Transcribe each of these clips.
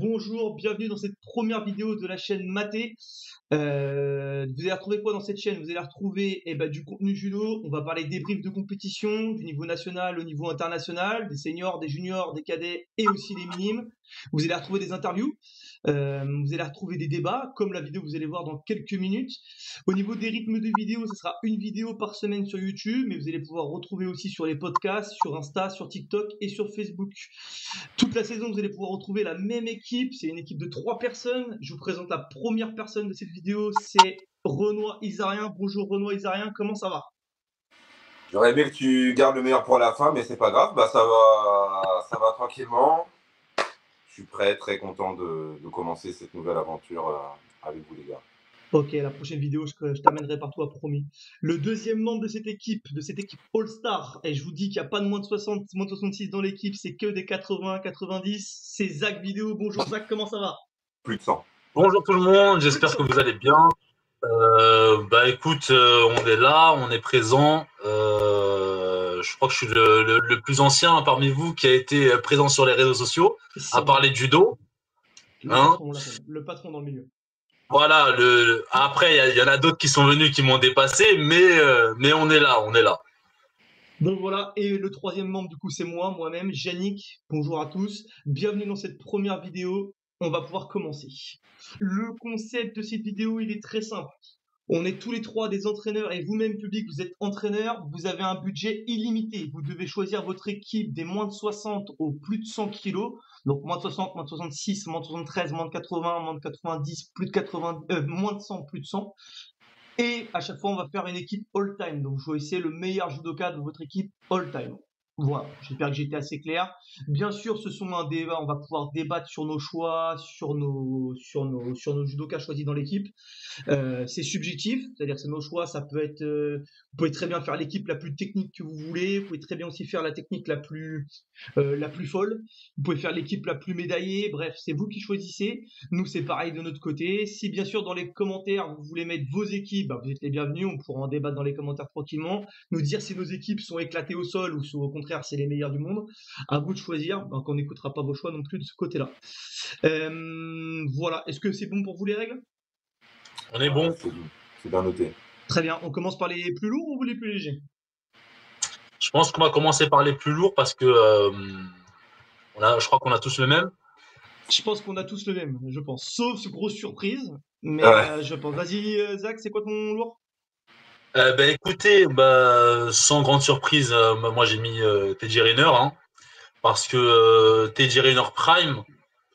bonjour, bienvenue dans cette première vidéo de la chaîne Maté. Vous allez retrouver quoi dans cette chaîne? Vous allez retrouver du contenu judo, on va parler des débriefs de compétition, du niveau national au niveau international, des seniors, des juniors, des cadets et aussi des minimes. Vous allez retrouver des interviews, vous allez retrouver des débats, comme la vidéo que vous allez voir dans quelques minutes. Au niveau des rythmes de vidéo, ce sera une vidéo par semaine sur YouTube, mais vous allez pouvoir retrouver aussi sur les podcasts, sur Insta, sur TikTok et sur Facebook. Toute la saison, vous allez pouvoir retrouver la même équipe. C'est une équipe de 3 personnes. Je vous présente la première personne de cette vidéo, c'est Renoir Isarien. Bonjour Renoir Isarien, comment ça va? J'aurais aimé que tu gardes le meilleur pour la fin, mais c'est pas grave. Ça va tranquillement. Je suis prêt, très content de commencer cette nouvelle aventure avec vous, les gars. Ok, la prochaine vidéo, je t'amènerai partout, à promis. Le deuxième membre de cette équipe All-Star, et je vous dis qu'il n'y a pas de moins de 60, moins de 66 dans l'équipe, c'est que des 80, 90, c'est Zach Vidéo. Bonjour Zach, comment ça va? Plus de 100. Bonjour tout le monde, j'espère que vous allez bien. Écoute, on est là, on est présent. Je crois que je suis le plus ancien parmi vous qui a été présent sur les réseaux sociaux à parler de judo. Le patron dans le milieu. Voilà, après il y en a d'autres qui sont venus qui m'ont dépassé, mais on est là, on est là. Donc voilà, et le troisième membre du coup c'est moi-même, Yannick. Bonjour à tous, bienvenue dans cette première vidéo. On va pouvoir commencer. Le concept de cette vidéo, il est très simple. On est tous les trois des entraîneurs et vous-même public, vous êtes entraîneur, vous avez un budget illimité. Vous devez choisir votre équipe des moins de 60 au plus de 100 kilos. Donc moins de 60, moins de 66, moins de 73, moins de 80, moins de 90, plus de 80, moins de 100, plus de 100. Et à chaque fois, on va faire une équipe all-time. Donc, vous choisissez le meilleur judoka de votre équipe all-time. Voilà, j'espère que j'ai été assez clair. Bien sûr, ce sont un débat, on va pouvoir débattre sur nos choix, sur nos judokas choisis dans l'équipe. C'est subjectif, c'est-à-dire que c'est nos choix, ça peut être, vous pouvez très bien faire l'équipe la plus technique que vous voulez, vous pouvez très bien aussi faire la technique la plus folle, vous pouvez faire l'équipe la plus médaillée, bref, c'est vous qui choisissez. Nous, c'est pareil de notre côté. Si bien sûr dans les commentaires vous voulez mettre vos équipes, vous êtes les bienvenus, on pourra en débattre dans les commentaires tranquillement, nous dire si nos équipes sont éclatées au sol ou si au contraire c'est les meilleures du monde. À vous de choisir, donc on n'écoutera pas vos choix non plus de ce côté-là. Voilà, est-ce que c'est bon pour vous les règles? On est bon. C'est bien noté. Très bien, on commence par les plus lourds ou les plus légers? Je pense qu'on va commencer par les plus lourds parce que je crois qu'on a tous le même. Je pense qu'on a tous le même, je pense. Sauf ce grosse surprise, mais je pense. Vas-y, Zach, c'est quoi ton lourd? Écoutez, sans grande surprise, moi j'ai mis Teddy Riner, parce que Teddy Riner Prime,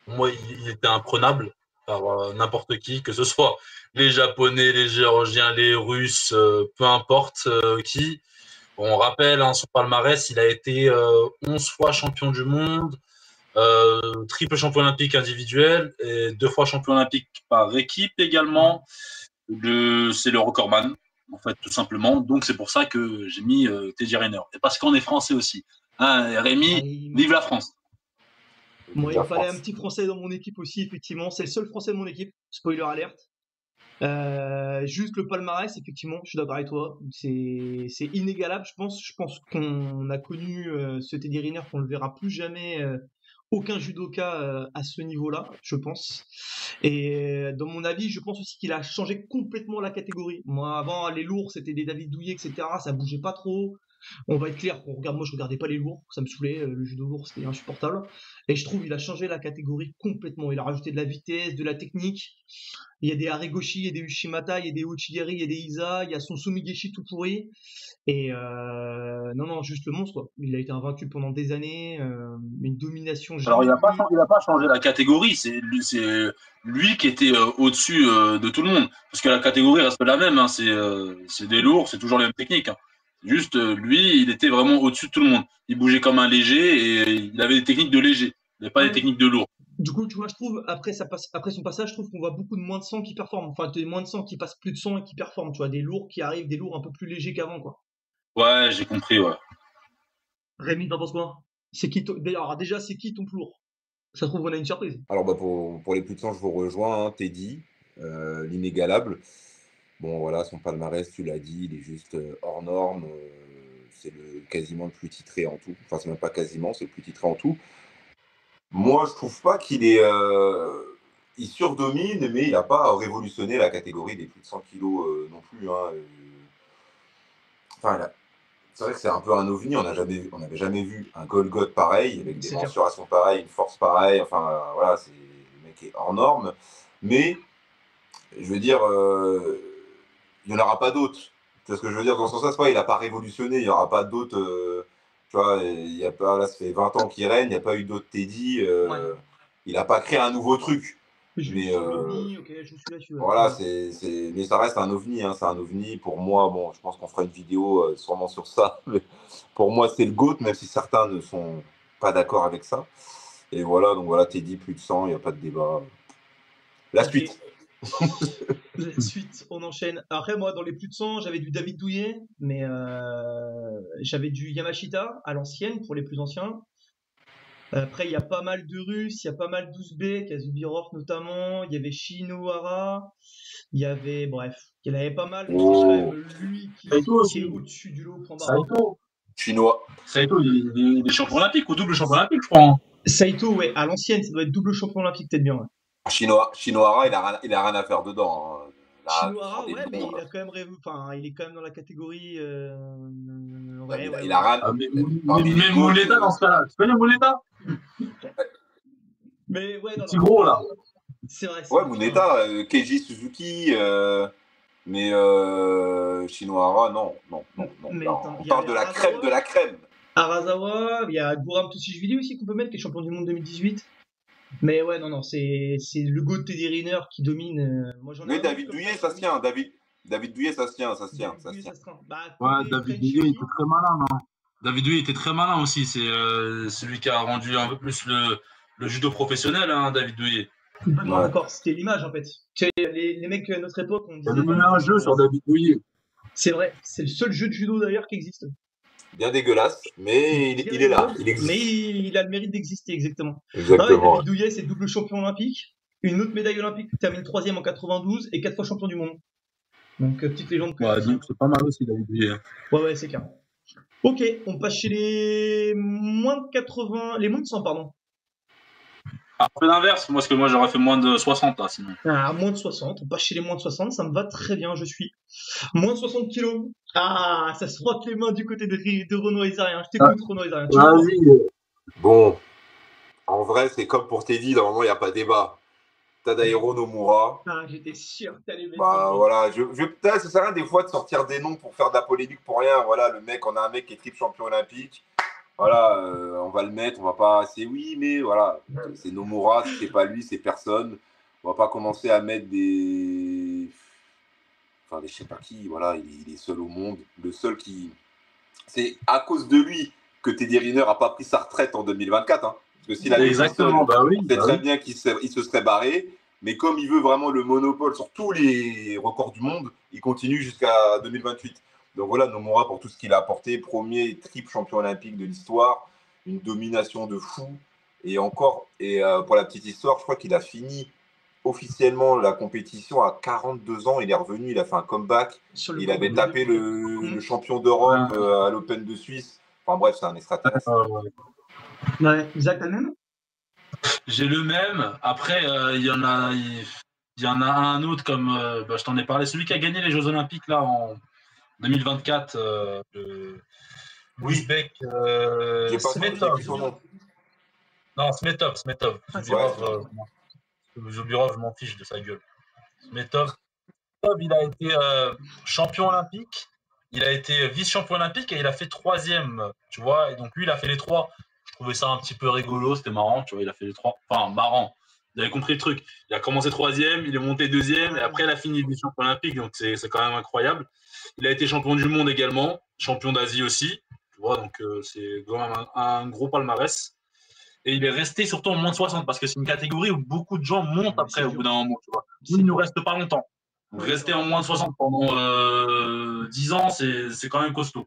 moi il était imprenable par n'importe qui, que ce soit les Japonais, les Géorgiens, les Russes, peu importe qui. On rappelle son palmarès, il a été 11 fois champion du monde, triple champion olympique individuel et 2 fois champion olympique par équipe également. C'est le recordman, en fait, tout simplement. Donc, c'est pour ça que j'ai mis Teddy Riner. Et parce qu'on est français aussi. Rémi, vive la France. Moi, il me fallait un petit français dans mon équipe aussi, effectivement. C'est le seul français de mon équipe. Spoiler alerte. Juste le palmarès, effectivement, je suis d'accord avec toi. C'est inégalable, je pense. Je pense qu'on a connu ce Teddy Riner qu'on ne le verra plus jamais. Aucun judoka à ce niveau-là, je pense. Et dans mon avis, je pense aussi qu'il a changé complètement la catégorie. Moi, avant, les lourds, c'était des David Douillet, etc. Ça bougeait pas trop. On va être clair, moi je regardais pas les lourds, ça me saoulait, le judo lourd c'était insupportable. Et je trouve il a changé la catégorie complètement. Il a rajouté de la vitesse, de la technique. Il y a des Aregoshi, il y a des Ushimata, il y a des Uchigari, il y a des Isa, il y a son Sumigeshi tout pourri. Et non, juste le monstre, quoi. Il a été invaincu pendant des années, une domination. Alors il n'a pas changé la catégorie, c'est lui qui était au-dessus de tout le monde. Parce que la catégorie reste la même, c'est des lourds, c'est toujours les mêmes techniques. Juste, lui, il était vraiment au-dessus de tout le monde. Il bougeait comme un léger et il avait des techniques de léger. Il n'avait pas des techniques de lourd. Du coup, tu vois, je trouve, après son passage, je trouve qu'on voit beaucoup de moins de 100 qui performent. Enfin, des moins de 100 qui passent plus de 100 et qui performent. Tu vois, des lourds qui arrivent, des lourds un peu plus légers qu'avant, quoi. Ouais, j'ai compris, ouais. Rémi, t'en penses quoi? C'est qui D'ailleurs, déjà, c'est qui ton plus lourd? Ça se trouve, on a une surprise. Alors, pour les plus de 100, je vous rejoins, Teddy, l'inégalable. Bon, voilà, son palmarès, tu l'as dit, il est juste hors norme. C'est quasiment le plus titré en tout. Enfin, c'est même pas quasiment, c'est le plus titré en tout. Moi, je trouve pas qu'il est. Il surdomine, mais il n'a pas révolutionné la catégorie des plus de 100 kilos non plus. Hein. Enfin, c'est vrai que c'est un peu un ovni. On n'avait jamais vu un Golgoth pareil, avec des C'est clair. mensurations pareilles, une force pareille. Enfin, voilà, le mec est hors norme. Mais, je veux dire, il n'y en aura pas d'autres. C'est ce que je veux dire dans ce sens-là. C'est pas, il n'a pas révolutionné. Il n'y aura pas d'autres. Tu vois, il y a pas, là, ça fait 20 ans qu'il règne. Il n'y a pas eu d'autres Teddy. Ouais. Il n'a pas créé un nouveau truc. Mais Sur l'OVNI, ok, je suis là-dessus. Ouais. voilà, mais ça reste un ovni, hein, c'est un ovni. Pour moi, bon, je pense qu'on fera une vidéo sûrement sur ça. Mais pour moi, c'est le GOAT, même si certains ne sont pas d'accord avec ça. Et voilà, donc voilà, Teddy, plus de 100, il n'y a pas de débat. La Ok. suite. La suite, on enchaîne. Après, moi, dans les plus de 100, j'avais du David Douillet, mais j'avais du Yamashita à l'ancienne pour les plus anciens. Après, il y a pas mal de Russes, il y a pas mal d'Ouzbeks, Azubirov notamment, il y avait Shinohara, il y avait, bref, il y en avait pas mal, mais je pense quand même Oh, lui Saito qui est aussi. au-dessus du lot, point barre. Saito. chinois. Saito, il est champion olympique ou double champion olympique, je crois, hein. Saito, ouais, à l'ancienne, ça doit être double champion olympique, peut-être bien. Ouais. Chinois, il a rien à faire dedans. Hein. Là, tu sors Shinohara, des ouais, mais noms. il a quand même enfin, il est quand même dans la catégorie. Ouais, Ouais, ouais, il a ouais. rien. Ah, Parmi les mais GOAT, Mouleda dans ce cas-là. Tu connais Mouleda? Mais ouais, Le non, petit non. gros, là. C'est ouais, vrai qu'il est. Muneta, Keiji Suzuki, mais Shinohara, non, non, non, non. Mais Là, attends, on il y parle avait de la crème de la crème. Arazawa, il y a Guram Toshijvili aussi qu'on peut mettre, qui est champion du monde 2018. Mais ouais, non, non, c'est le GOAT Teddy Riner qui domine. Moi, j'en ai Oui, un autre David comme ça Douillet, qui ça se domine. tient. David Douillet, ça se tient, ça se tient, David ça se Douillet, tient. ça se traîne. Bah, Ouais, côté David Frenchie Douillet aussi, était hein. très malin, non? David Douillet était très malin aussi. C'est celui qui a rendu un peu plus le judo professionnel, hein, David Douillet. Complètement Ouais. d'accord, c'était l'image en fait. Tu sais, les mecs à notre époque, on Il y a disait même non, un jeu sur David Douillet. c'est vrai, c'est le seul jeu de judo d'ailleurs qui existe. Bien dégueulasse, mais Bien il est là, rigolo, il mais existe. il a le mérite d'exister, exactement. Ah ouais, Exactement. David Douillet, c'est double champion olympique, une autre médaille olympique, termine troisième en 92 et 4 fois champion du monde. Donc, petite légende quand même Ouais, aussi. donc c'est pas mal aussi, David Douillet. Ouais, ouais, c'est clair. Ok, on passe chez les moins de 80, les moins de 100, pardon. Après l'inverse, parce que moi j'aurais fait moins de 60 là, sinon. Ah, moins de 60, on passe chez les moins de 60, ça me va très bien, je suis. Moins de 60 kilos. Ah, ça se frotte les mains du côté de Renaud Aizarien. Je t'écoute, Renaud Aizarien, tu veux quoi? Vas-y. Bon, en vrai, c'est comme pour Teddy, normalement, il n'y a pas débat. Tadahiro Nomura. Ah, j'étais sûr que t'allais mettre Bah lui. voilà, peut-être ça sert à rien des fois de sortir des noms pour faire de la polémique pour rien. Voilà, le mec, on a un mec qui est triple champion olympique. Voilà, on va le mettre, on va pas. C'est oui, mais voilà, c'est Nomura, si c'est pas lui, c'est personne. On va pas commencer à mettre des. Enfin, je sais pas qui, voilà, il est seul au monde. Le seul qui. C'est à cause de lui que Teddy Riner a pas pris sa retraite en 2024. Hein. Parce que s'il avait pris Exactement, seul, bah oui. on sait Bah très oui. bien qu'il se serait barré. Mais comme il veut vraiment le monopole sur tous les records du monde, il continue jusqu'à 2028. Donc voilà, Nomura pour tout ce qu'il a apporté, premier triple champion olympique de l'histoire, une domination de fou. Et encore, pour la petite histoire, je crois qu'il a fini officiellement la compétition à 42 ans. Il est revenu, il a fait un comeback. Sur le Il coup, avait tapé le champion d'Europe Ouais, à l'Open de Suisse. Enfin bref, c'est un extraterrestre. ouais. Ouais, Isaac, t'as le même? J'ai le même. Après, il y en a un autre comme bah, je t'en ai parlé, celui qui a gagné les Jeux Olympiques là en 2024, Oui, l'Ouzbek j'ai plus Smetov. son nom. Non, Smetov. Ah, c'est Ouais, vrai. Zubirov, je m'en fiche de sa gueule. Smetov, il a été champion olympique, il a été vice-champion olympique et il a fait troisième, tu vois. Et donc lui, il a fait les trois. Je trouvais ça un petit peu rigolo, c'était marrant, tu vois. Il a fait les trois, enfin marrant. Vous avez compris le truc. Il a commencé troisième, il est monté deuxième et Ouais. après il a fini vice-champion olympique, donc c'est quand même incroyable. Il a été champion du monde également, champion d'Asie aussi, tu vois. Donc c'est quand même un gros palmarès. Et il est resté surtout en moins de 60 parce que c'est une catégorie où beaucoup de gens montent Mais après c'est au bout dur. d'un moment, tu vois. Nous, C'est il ne nous dur. reste pas longtemps. Oui, c'est Rester vrai. en moins de 60 pendant 10 ans, c'est quand même costaud.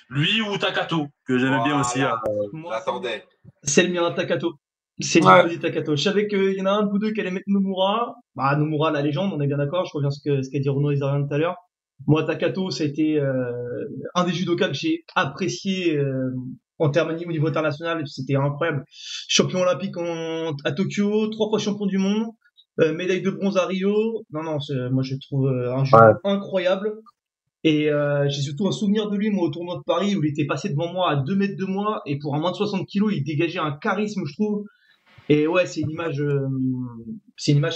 Lui ou Takato, que j'aimais bien aussi. Voilà, Moi, j'attendais. c'est le mien, Takato. C'est Ouais. Jimbo Takato. Je savais qu'il y en a un de vous deux qui allait mettre Nomura. Bah, Nomura, la légende, on est bien d'accord. Je reviens à ce qu'a dit Renaud Aizarien tout à l'heure. Moi, Takato, ça a été un des judokas que j'ai apprécié En termes au niveau international, c'était incroyable. Champion olympique à Tokyo, 3 fois champion du monde, médaille de bronze à Rio. Non, non, moi je trouve un judo incroyable. Et j'ai surtout un souvenir de lui, moi, au tournoi de Paris, où il était passé devant moi à 2 mètres de moi, et pour un moins de 60 kilos, il dégageait un charisme, je trouve. Et ouais, c'est une image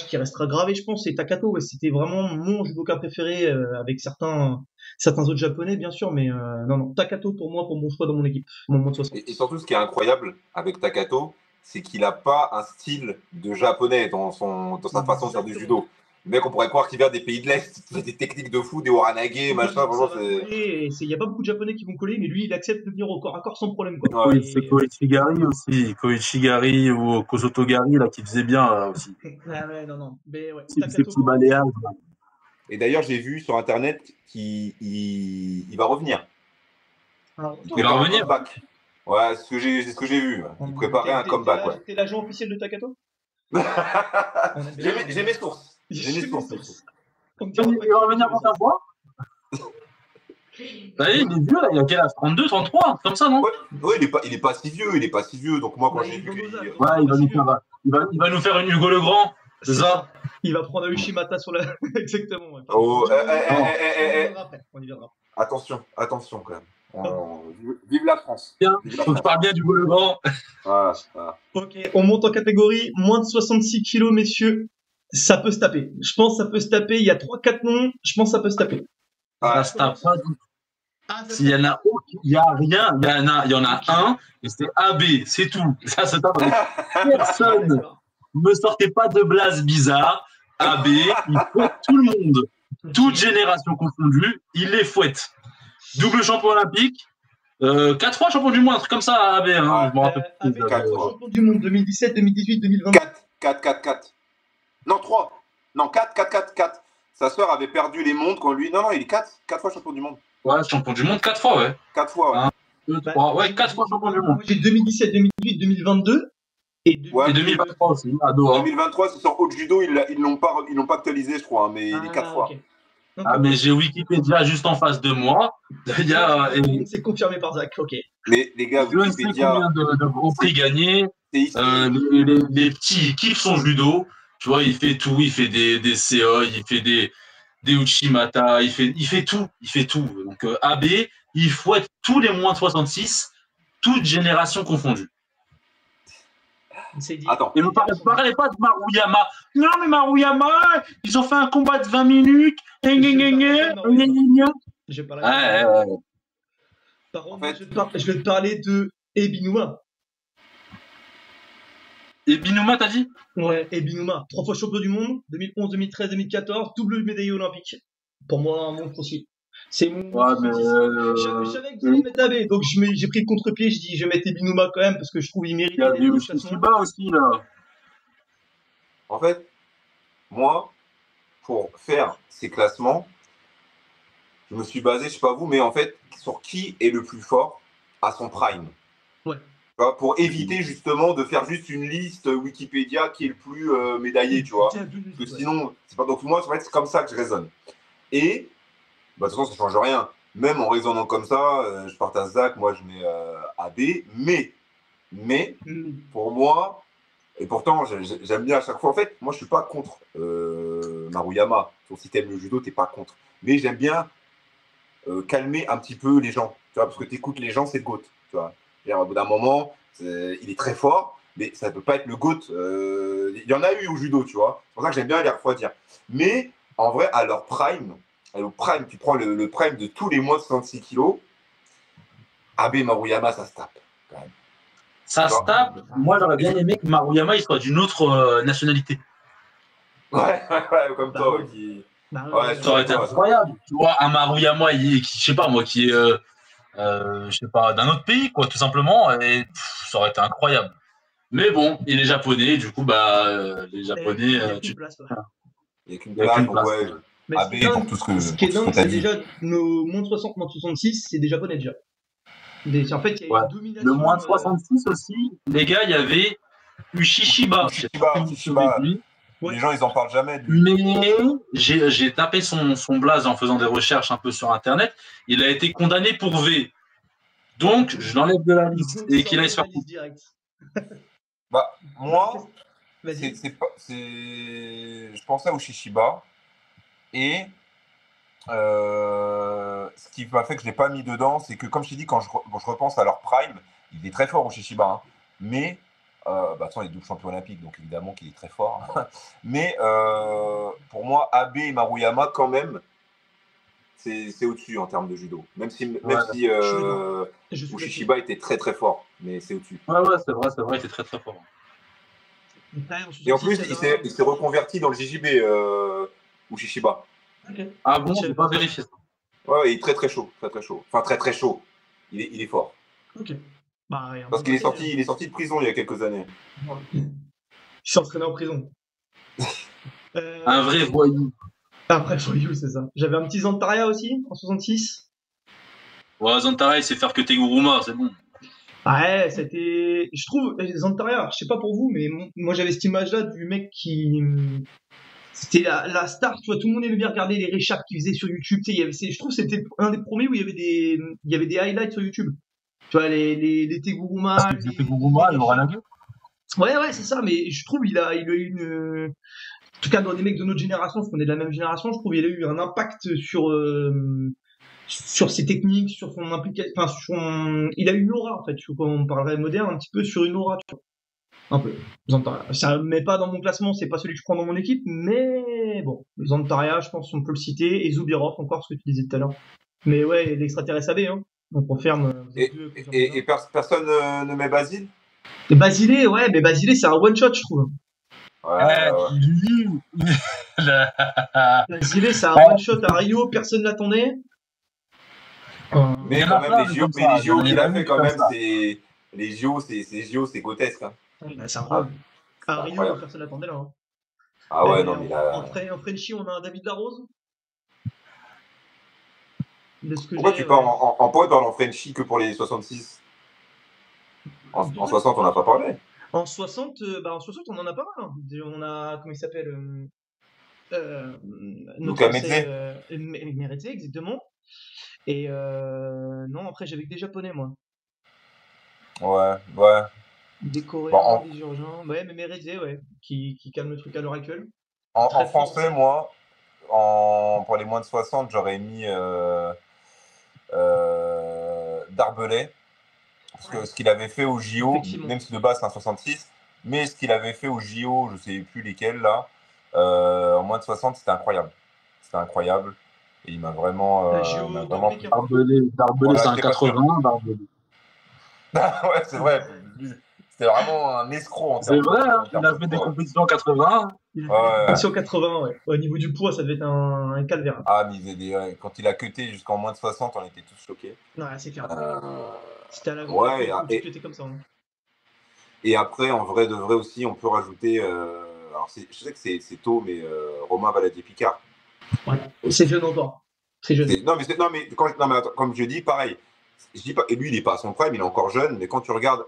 qui restera gravée, je pense. Et Takato, ouais, c'était vraiment mon judoka préféré, avec certains autres japonais, bien sûr, mais non, non, Takato pour moi, pour mon choix dans mon équipe, mon moins de 60. Et surtout, ce qui est incroyable avec Takato, c'est qu'il n'a pas un style de japonais dans sa façon de faire du judo. Le mec, on pourrait croire qu'il vient des pays de l'Est, il fait des techniques de fou, des Oranage, machin, vraiment, il y a pas beaucoup de japonais qui vont coller, mais lui, il accepte de venir au corps à corps sans problème, quoi. Ouais, c'est Koichigari aussi, Koichigari ou Kozotogari, là, qui faisait bien, là, aussi. Ouais, non. Mais ouais, ces petits balayages. Et d'ailleurs, j'ai vu sur Internet qu'il va revenir. Alors, il va revenir. Ouais, c'est ce que j'ai vu. Il préparait un comeback. Ouais. T'es l'agent officiel de Takato? J'ai mes sources. J'ai mes sources. Il va revenir pour ta voix. Bah, il est vieux, là, il a quel âge? 32, 33, comme ça, non? Ouais, il est pas si vieux. Donc moi, quand j'ai vu qu'il... Ouais, il va nous faire une Hugo Legrand, c'est ça? Il va prendre un Ushimata sur la... Exactement. Ouais. Oh, on y viendra. Attention, quand même. Vive la France. Faut que je parle bien du Hugo Legrand. Voilà. Ok, on monte en catégorie. Moins de 66 kilos, messieurs. Ça peut se taper. Je pense que ça peut se taper. Il y a 3-4 noms. Je pense que ça peut se taper. Ça se tape pas du tout. S'il y en a aucun, il n'y a rien. Il y en a un, et c'est AB, c'est tout. Ça se tape avec personne. Ne sortez pas de blaze bizarre. AB, il fouette tout le monde. Toute génération confondue, il les fouette. Double champion olympique. 4 fois champion du monde, un truc comme ça, AB. Hein, je me rappelle plus. 4 fois champion du monde, 2017, 2018, 2020. 4. Non, 3. Non, 4. Sa sœur avait perdu les mondes quand lui. Non, il est 4 fois champion du monde. Ouais, champion du monde 4 fois, ouais. 4 fois, ouais. 1, 2, 3, ouais, 4 fois champion du monde. Moi, j'ai 2017, 2018, 2022. Et 2023 aussi, à Doha. 2023, c'est sur Haute Judo, ils l'ont pas actualisé, je crois, mais il est 4 fois. Okay. Mais j'ai Wikipédia juste en face de moi. C'est confirmé par Zach, ok. Mais les gars, Wikipédia. Je ne sais combien de gros prix gagnés. Les petits, ils kiffent son judo. Tu vois, il fait tout. Il fait des CA, il fait des Uchimata, il fait tout. Donc, AB, il fouette tous les moins de 66, toutes générations confondues. Attends. Et ne parlez pas de Maruyama. Non, mais Maruyama, ils ont fait un combat de 20 minutes. J'ai pas la Par contre, je vais te parler de Ebinuma. Ebinuma, t'as dit? Ouais, Ebinuma. 3 fois champion du monde, 2011, 2013, 2014, double médaille olympique. Pour moi, un monstre aussi. C'est mon. Ouais, mais. Je savais que vous alliez mettre AB, donc j'ai pris le contre-pied. Je dis, je vais mettre Ebinuma quand même, parce que je trouve qu'il mérite. Il y a du Shiba aussi, là. En fait, moi, pour faire ces classements, je me suis basé, je sais pas vous, mais en fait, sur qui est le plus fort à son prime. Ouais. Pour éviter justement de faire juste une liste Wikipédia qui est le plus médaillé, tu vois. Parce que sinon, c'est pas. Donc moi, c'est comme ça que je raisonne. Et, de toute façon, ça ne change rien. Même en raisonnant comme ça, je partage Zach, moi je mets AB, mais pour moi, et pourtant j'aime bien à chaque fois, en fait, moi je suis pas contre Maruyama. Si t'aimes le judo, t'es pas contre. Mais j'aime bien calmer un petit peu les gens, tu vois, parce que t'écoutes les gens, c'est le GOAT, tu vois. Au bout d'un moment, il est très fort, mais ça ne peut pas être le GOAT. Il y en a eu au judo, tu vois. C'est pour ça que j'aime bien les refroidir. Mais en vrai, à leur prime, tu prends le prime de tous les moins de 66 kilos, AB Maruyama, ça se tape. Quand même. Ça se tape. Moi, j'aurais bien aimé que Maruyama il soit d'une autre nationalité. Ouais, comme toi. Ça aurait été incroyable. Tu vois, un Maruyama, je sais pas moi, qui est, je sais pas, d'un autre pays, quoi, tout simplement, et ça aurait été incroyable. Mais bon, il est japonais, du coup, les Japonais. Il n'y a qu'une place, donc ouais. AB pour tout ce que. Ce qui est dingue, c'est déjà nos moins de 60, moins de 66, c'est des japonais déjà. En fait, il y a une domination. Le moins de 66 aussi, les gars, il y avait Ushishiba. Les gens, ils en parlent jamais. Mais j'ai tapé son blaze en faisant des recherches un peu sur Internet. Il a été condamné pour V. Donc, je l'enlève de la liste Donc, et ça qu'il aille enlève se la faire liste direct. Bah, moi, Vas-y. je pensais au Shishiba et ce qui m'a fait que je l'ai pas mis dedans, c'est que comme je t'ai dit, quand je repense à leur prime, il est très fort au Shishiba, hein, mais bah, de toute façon, il est double champion olympique, donc évidemment qu'il est très fort. Mais pour moi, Abe et Maruyama, quand même, c'est au-dessus en termes de judo. Même si, Ouais, Je suis d'accord. Je suis d'accord. Ushishiba était très très fort, mais c'est au-dessus. ouais, c'est vrai, il était très très fort. Après, en Et en 66, plus, il y en a il s'est reconverti dans le JJB, Ushishiba. Ok. Ah bon, Je je savais n'ai pas pas ça. vérifié ça. Ouais, il est très très chaud, très très chaud. Enfin, très très chaud. Il est fort. Ok. Bah, il y a un Parce bon qu'il côté. il est sorti de prison il y a quelques années. Il s'est entraîné en prison. Un vrai Donc, voyou. après, voyou, c'est ça. J'avais un petit Zantaria aussi, en 66. Ouais, Zantara, il sait faire que Teguruma, c'est bon. Ouais, c'était. Je trouve, Zantaria, je sais pas pour vous, mais moi j'avais cette image-là du mec qui. C'était la star, tu vois, tout le monde aimait bien regarder les réchaps qu'il faisait sur YouTube. Tu sais, je trouve que c'était un des premiers où il y avait des highlights sur YouTube. Tu vois, les Teguruma, Il faisait les Teguruma, il aura la réchaps. gueule. Ouais, c'est ça, mais je trouve il a eu une. En tout cas, dans des mecs de notre génération, parce qu'on est de la même génération, je trouve qu'il a eu un impact sur ses techniques, sur son implication, enfin, il a une aura, en fait, quand on parlerait moderne, un petit peu sur une aura, tu vois. Un peu. Zantaria. Ça ne met pas dans mon classement, c'est pas celui que je prends dans mon équipe, mais bon. Zantaria, je pense qu'on peut le citer, et Zubirov, encore ce que tu disais tout à l'heure. Mais ouais, l'extraterrestre AB, hein. On confirme, vous êtes deux, confirme déjà. Personne ne met Basile. Et Basile, ouais, mais Basile, c'est un one-shot, je trouve. Ouais. Basile, c'est un one-shot à Rio, personne l'attendait. Mais Il y en quand a même, plein, mais comme ça. les JO Il y qu'il en a a fait une quand comme même, ça. les JO, c'est grotesque. Hein. Bah, c'est Ah, incroyable. À c'est Rio, incroyable. personne l'attendait là. Hein. Ah ouais, Et non, mais là. en Frenchie, on a un David Larose. De ce que Pourquoi j'ai, tu pars ouais. pourquoi tu parles en Frenchie que pour les 66? En 60, on n'a pas parlé. En 60, en 60, on en a pas mal. Hein. On a, comment il s'appelle notre Luca français, Medze. Meretze, exactement. Et non, après, j'avais que des japonais, moi. Ouais. Des Bon, coréens, des georgiens. Ouais, mais Meretze, ouais, qui calme le truc à l'heure actuelle. en Très fort français, aussi. moi, pour les moins de 60, j'aurais mis Darbelay. Parce que ce qu'il avait fait au JO, Effectivement. même si de base c'est un 66, mais ce qu'il avait fait au JO, je ne sais plus lesquels là, en moins de 60, c'était incroyable. C'était incroyable. Et il m'a JO de vraiment plu. Pékin. Darbelé, Voilà, c'est un j'étais pas sûr. 80, Darbelé. Ouais, c'est vrai. C'était vraiment un escroc en C'est termes vrai, hein, en il termes a de fait des poids. compétitions en 80. Il a fait des Ouais. compétitions 80, ouais. Au niveau du poids, ça devait être un calvaire. Ah, mais quand il a cuté jusqu'en moins de 60, on était tous choqués. Ouais, c'est clair. Euh, C'était à la grande ouais, époque où tu étais comme ça. Hein. et après, en vrai de vrai aussi, on peut rajouter. Alors, je sais que c'est tôt, mais Romain Valadier-Picard. Ouais. C'est jeune encore. C'est jeune. Non, mais attends, comme je dis, pareil. Je dis pas, et lui, il n'est pas à son prime, il est encore jeune, mais quand tu regardes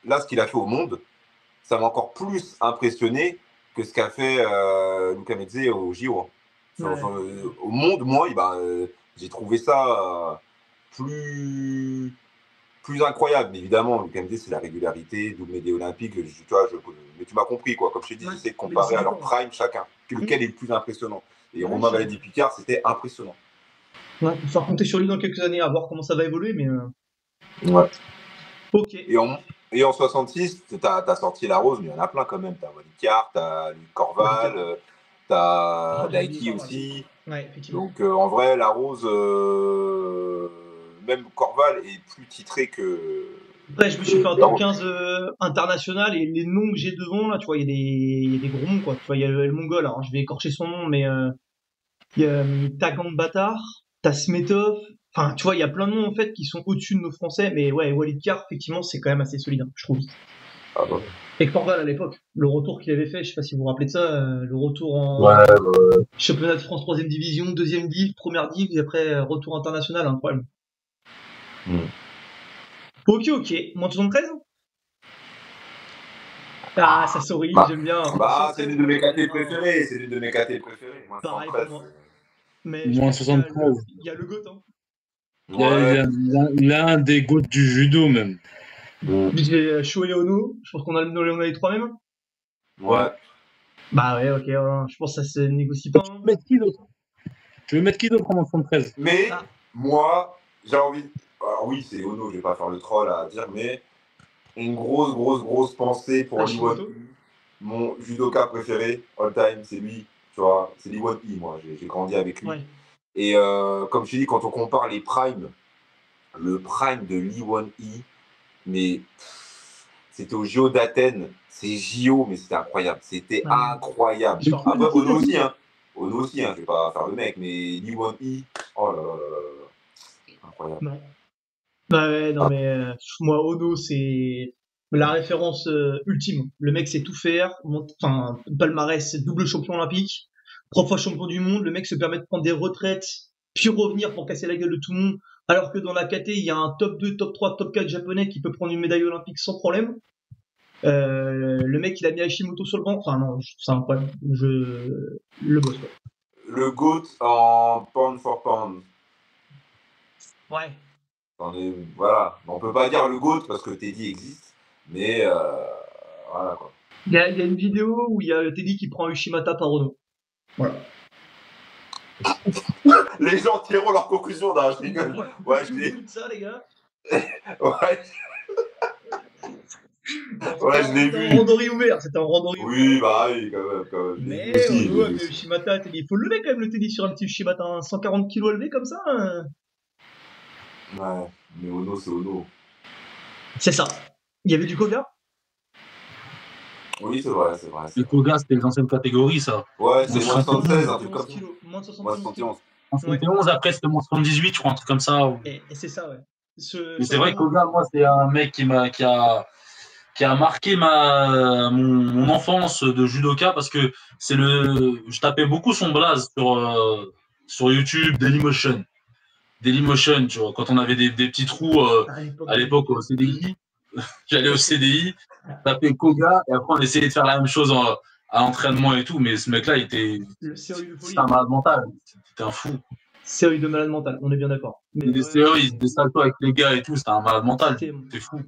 là ce qu'il a fait au monde, ça m'a encore plus impressionné que ce qu'a fait Luca Medze au JO. Ouais. Au monde, moi, j'ai trouvé ça plus incroyable. Mais évidemment, Luca Medze, c'est la régularité, double médaille olympique. Mais tu m'as compris, quoi. Comme je t'ai dit, Ouais. j'essaie de Mais c'est comparer à leur d'accord. prime chacun. Lequel est le plus impressionnant. Et Ouais, Romain je sais. Valadier-Picard, c'était impressionnant. Ouais, il faut compter sur lui dans quelques années, à voir comment ça va évoluer, mais. Ouais. Ok. Et en 66, tu as sorti la rose, mais il y en a plein quand même. Tu as Walicard, tu as Luc Corval, tu as J'avais oublié Daiki Corval. aussi. Ouais, effectivement. Donc en vrai, la rose, même Corval est plus titré que. Après, je me suis fait un top 15 international et les noms que j'ai devant, là, tu vois, il y a des gros noms, quoi. Tu vois, il y a le Mongol, alors je vais écorcher son nom, mais il y a Tagan Batar, t'as Smetov. Enfin, tu vois, il y a plein de noms, en fait, qui sont au-dessus de nos Français, mais ouais, Walid Kar, effectivement, c'est quand même assez solide, hein, je trouve. Ah bon. Et Corval, à l'époque, le retour qu'il avait fait, je sais pas si vous vous rappelez de ça, le retour en Ouais, championnat de France 3ème division, 2ème div, première div, et après retour international, incroyable. Ok, moins de 73. Ah, ça sourit, j'aime bien. C'est 73, l'une de mes moi, KT préférées. C'est l'une de mes KT préférées. Moins pareil 113. pour moi. Mais je moins pense qu'il y a 73. il y a le GOAT, hein. Ouais. L'un des GOAT du judo, même. J'ai Sho et Ono, je pense qu'on a les trois mêmes. Ouais. Bah ouais, ok, ouais, je pense que ça se négocie pas. Hein. Tu veux mettre qui d'autre en mention 13? Mais Ah. moi, j'ai envie. Alors oui, c'est Ono, je vais pas faire le troll à dire, mais une grosse pensée pour Lee Hashimoto. Won-hee. Mon judoka préféré, all time, c'est lui. Tu vois, c'est Lee Won-hee, moi, j'ai grandi avec lui. Ouais. Et comme je dis, quand on compare les primes, le prime de Lee Won-hee, mais c'était au JO d'Athènes, c'est JO, mais c'était incroyable. C'était incroyable. Après, Ono aussi, hein. Ono aussi, hein, je vais pas faire le mec, mais Lee Won-hee, oh là là là là là. Incroyable. Ouais. Bah ouais, non mais moi Ono c'est la référence ultime. Le mec sait tout faire, enfin palmarès, double champion olympique, 3 fois champion du monde. Le mec se permet de prendre des retraites, puis revenir pour casser la gueule de tout le monde. Alors que dans la KT, il y a un top 2, top 3, top 4 japonais qui peut prendre une médaille olympique sans problème. Le mec il a mis Hashimoto sur le banc. Enfin non, c'est incroyable. Le boss quoi. Le GOAT en pound for pound. Ouais. Voilà, on peut pas dire le GOAT parce que Teddy existe, mais voilà quoi. Il y a une vidéo où il y a Teddy qui prend Ushimata par Ono. Voilà. Les gens tireront leurs conclusions d'un, je rigole. Ouais, je l'ai. ça les gars. Ouais. Ouais, je l'ai vu. C'était un randori ouvert, c'était un randori ouvert. Oui, bah oui, quand même. Mais Ono avec Ushimata, il faut le lever quand même le Teddy sur un petit Ushimata, hein. 140 kg à lever comme ça. Hein. Ouais, mais Ono, c'est Ono. C'est ça. Il y avait du Koga. Oui, c'est vrai. Le Koga, c'était les anciennes catégories, ça. Ouais, c'est moins 76, un truc comme ça. Moins de 71. 71, après, c'était moins 78, je crois, un truc comme ça. Et c'est ça, ouais. Mais c'est vrai que Koga, moi, c'est un mec qui a marqué mon enfance de judoka parce que je tapais beaucoup son blaze sur YouTube, Dailymotion, tu vois, quand on avait des petits trous à l'époque au CDI, j'allais au CDI, tapais Koga et après on essayait de faire la même chose à l'entraînement et tout, mais ce mec-là, c'était un malade mental, c'était un fou. Série de malade mental, on est bien d'accord. Des séries, des saltos avec les gars et tout, c'était un malade mental, c'était fou.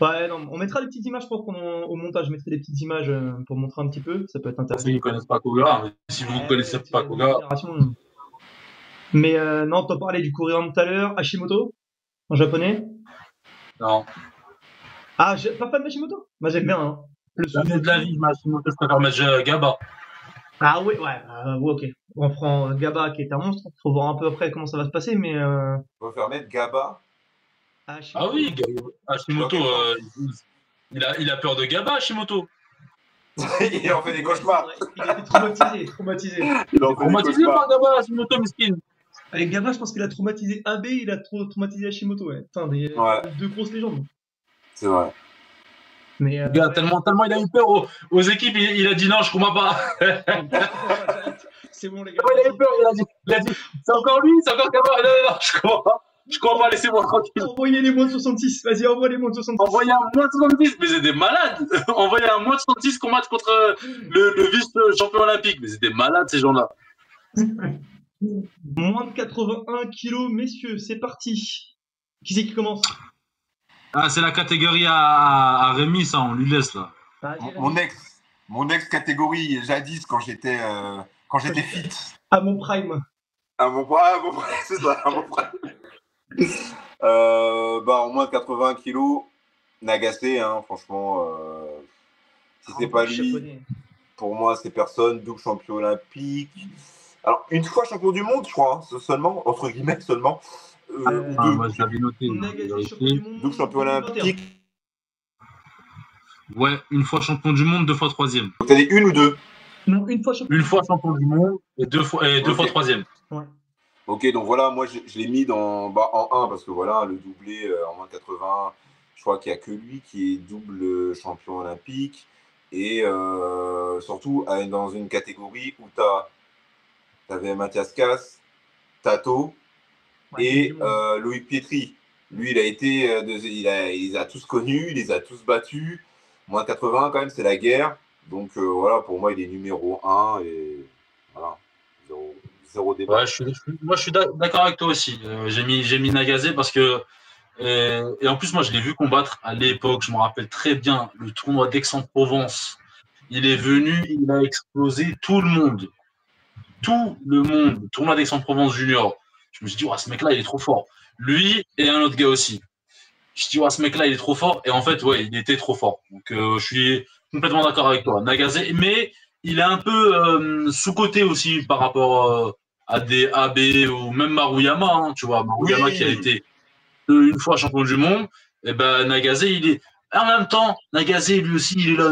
Ouais, non, on mettra des petites images, je pense au montage, je mettrai des petites images pour montrer un petit peu, ça peut être intéressant. Ceux qui ne connaissent pas Koga, mais si vous ne connaissez pas Koga. Mais non, t'en parlais du coréen tout à l'heure, Hashimoto, en japonais. Non. Ah, pas fan d'Hashimoto? Moi j'aime bien. Hein. Jamais de la vie, Hashimoto, je préfère mettre Gaba. Ah oui, ouais, ok. On prend Gaba qui est un monstre, faut voir un peu après comment ça va se passer, mais. On va faire mettre Gaba. Ah oui, Hashimoto, il a peur de Gaba, Hashimoto. Il en fait des cauchemars. Il a été traumatisé. Il est traumatisé par Gaba, Hashimoto, miskin. Avec Gaba, je pense qu'il a traumatisé AB, il a traumatisé Hashimoto, ouais. Putain, deux grosses légendes. C'est vrai. Mais le gars, tellement il a eu peur aux équipes, il a dit non, je comprends pas. C'est bon, les gars. Il a eu peur, il a dit c'est encore lui, c'est encore Gaba. Non, je comprends pas. Je comprends pas, laissez-moi tranquille. Envoyez les moins de 66. Vas-y, envoie les moins de 66. Envoyez un moins de 70, mais c'est des malades. Envoyez un moins de 70 combattre contre le vice-champion olympique. Mais c'est des malades, ces gens-là. Moins de 81 kilos, messieurs, c'est parti. Qui c'est qui commence? Ah, c'est la catégorie à Rémi, ça, on lui laisse là. Mon ex catégorie jadis quand j'étais fit. À mon prime. À mon prime, c'est ça, à mon prime. En moins de 80 kilos, Nagase, hein, franchement, si c'est pas lui, japonais. Pour moi, c'est personne. Double champion olympique. Alors, une fois champion du monde, je crois, hein, seulement, entre guillemets, seulement. Moi, je l'avais noté. Double champion olympique. Ouais, une fois champion du monde, 2 fois troisième. Donc, t'as dit une ou deux? Non, une fois champion. Une fois champion du monde et deux fois troisième. Ouais. Ok, donc voilà, moi je l'ai mis en 1 parce que voilà, le doublé en moins de 80, je crois qu'il n'y a que lui qui est double champion olympique. Et surtout dans une catégorie où tu avais Mathias Cass, Tato et Loïc Pietri. Lui, il a été, il les a tous connus, il les a tous battus. Moins de 80 quand même, c'est la guerre. Donc voilà, pour moi, il est numéro 1 et voilà. zéro débat. Ouais, moi, je suis d'accord avec toi aussi. J'ai mis Nagase parce que. Et en plus, moi, je l'ai vu combattre à l'époque. Je me rappelle très bien le tournoi d'Aix-en-Provence. Il est venu, il a explosé tout le monde. Tout le monde. Tournoi d'Aix-en-Provence junior. Je me suis dit, ouais, ce mec-là, il est trop fort. Lui et un autre gars aussi. Je me dis, ouais, ce mec-là, il est trop fort. Et en fait, ouais, il était trop fort. Donc, je suis complètement d'accord avec toi. Nagase, mais il est un peu sous-coté aussi par rapport à des AB ou même Maruyama. Hein, tu vois, Maruyama qui a Oui, été une fois champion du monde. Et ben, Nagase, il est. En même temps, Nagase, lui aussi, il est là.